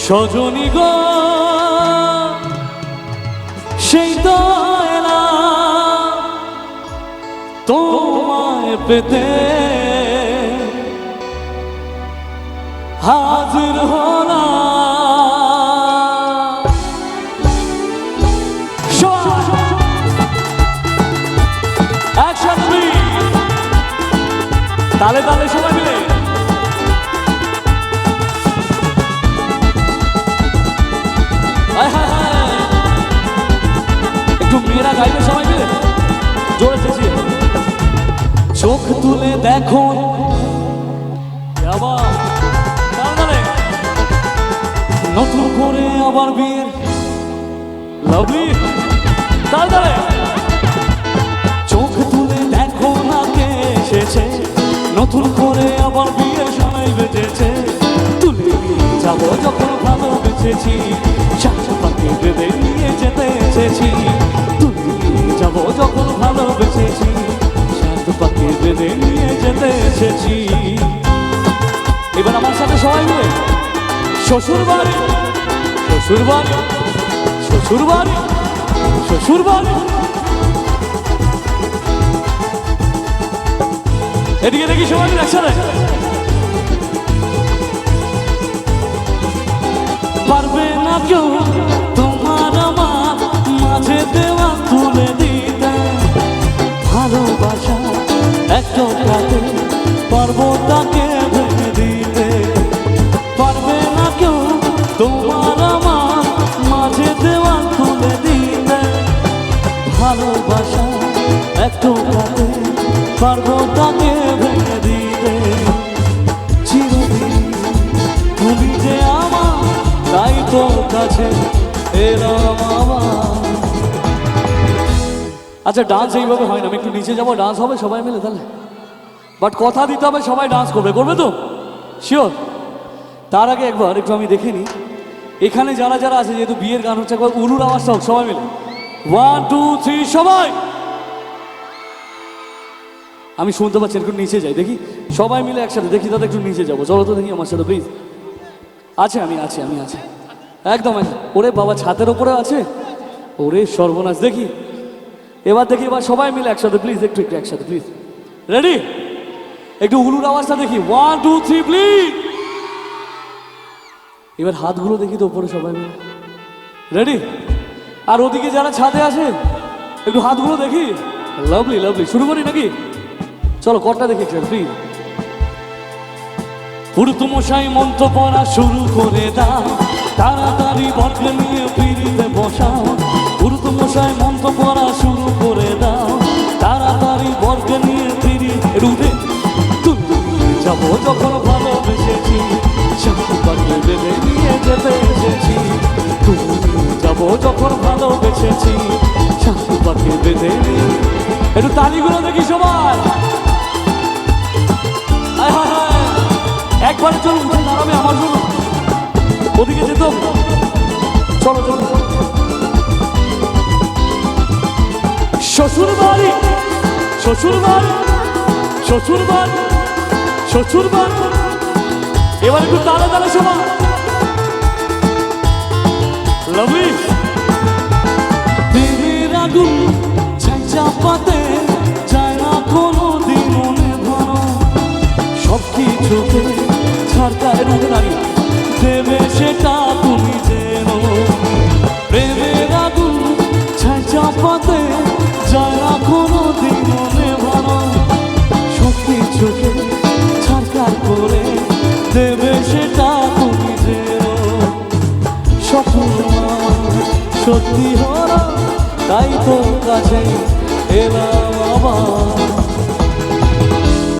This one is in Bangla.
সজনী গো সেই তো এলাম তোমায় পেতে, হাজির হলাম। একসাথে তালে তালে সবাই মিলে একটু মেয়েরা গাইবে সবাই মিলে জোরে চেঁচিয়ে। চোখ তুলে দেখো আবার নতুন করে আবার বিয়ের লাভলি তাড়াতাড়ি। চোখ তুলে দেখো না কে এসেছে, নতুন করে আবার বিয়ের সময় বেঁচেছে। তুলে নিয়ে যাবো যখন ভালোবেসেছি, সাথে পাকে বেঁধে নিয়ে যেতে এসেছি। তুলে নিয়ে যাবো যখন ভালোবেসেছি, সাথে পাকে বেঁধে নিয়ে যেতে এসেছি। এবার আমার সাথে সবাই মিলে শ্বশুর বাড়ি শ্বশুর বাড়ি শ্বশুর বাড়ি শ্বশুর বাড়ি। এদিকে দেখি সবাই মিলে একসাথে। পারবে না কেউ তোমার আমার মাঝে দেওয়া তুলে দিতে, ভালোবাসা একটা কাটে পারবো তাকে ভেঙে দিতে। পারবে না কেউ তোমার আমার মাঝে দেওয়া তুলে দিতে, ভালোবাসা একটু কাটে পারবো তাকে ভেঙে দিতে। চিরদিন তুমি যে আমার, তাই তোর কাছে এলাম আবার। আচ্ছা ডান্স এইভাবে হয় না, আমি একটু নিচে যাবো, ডান্স হবে সবাই মিলে তাহলে। বাট কথা দিতে হবে সবাই ডান্স করবে, করবে তো শিওর? তার আগে একবার একটু আমি দেখে নিই এখানে যারা যারা আছে, যেহেতু বিয়ের গান হচ্ছে, একবার উলুর আওয়াজটা হোক সবাই মিলে। 1 2 3 সবাই। আমি শুনতে পাচ্ছি, একটু নিচে যাই দেখি সবাই মিলে একসাথে দেখি, তাদের একটু নিচে যাবো। চলো তো দেখি আমার সাথে প্লিজ। আছে আমি আছি একদম আছে। ওরে বাবা ছাদের উপরে আছে, ওরে সর্বনাশ। দেখি এবার দেখি, এবার সবাই মিলে একসাথে প্লিজ, একটু একটু একসাথে প্লিজ। রেডি? একটু উলুর আওয়াজটা দেখি। 1 2 3 প্লিজ। এবার হাতগুলো দেখি তো উপরে সবাই মিলে। রেডি? আর ওদিকে যারা ছাদে আছে একটু হাতগুলো দেখি। Lovely lovely. শুরু করি নাকি? চলো কটটা দেখি প্লিজ। পুরুতমশাই মন্ত্র পড়া শুরু করে দাও, তাড়াতাড়ি বর্গ নিয়ে পিড়িতে বসাও। পুরুতমশাই মন্ত্র পড়া শুরু করে দাও, তাড়াতাড়ি বর্গ নিয়ে পিড়ি রুটে। তুলে যাবো যখন ভালোবেসেছি, সাথে পাকে বেঁধে নিয়ে যেতে এসেছি। তুলে যাবো যখন ভালোবেসেছি, সাথে পাকে বেঁধে নিয়ে। একটু তালিগুলো দেখি সবাই। একবারে চলো উঠে দাঁড়াবে আমার জন্য, ওদিকে যেত। চলো চলো। শ্বশুর বাড়ি শ্বশুর বাড়ি শ্বশুর বাড়ি শ্বশুর বাড়ি। এবার একটু তালে তালে সবাই। লাভলি। দিনের আগুন চাপাতে যায় না কোনো দিন নেভানো, সব কিছুতে ছাড়কায় রুখে দাঁড়িয়ে দেবে সেটা তুমি যেন। প্রেমের আগুন চাপাতে যায় না কোনো দিন নেভানো, সব কিছুকে ছাড়কায় করে দেবে সেটা তুমি যেন। স্বপ্ন সত্যি হলো, তাই তোর কাছে এলাম আবার।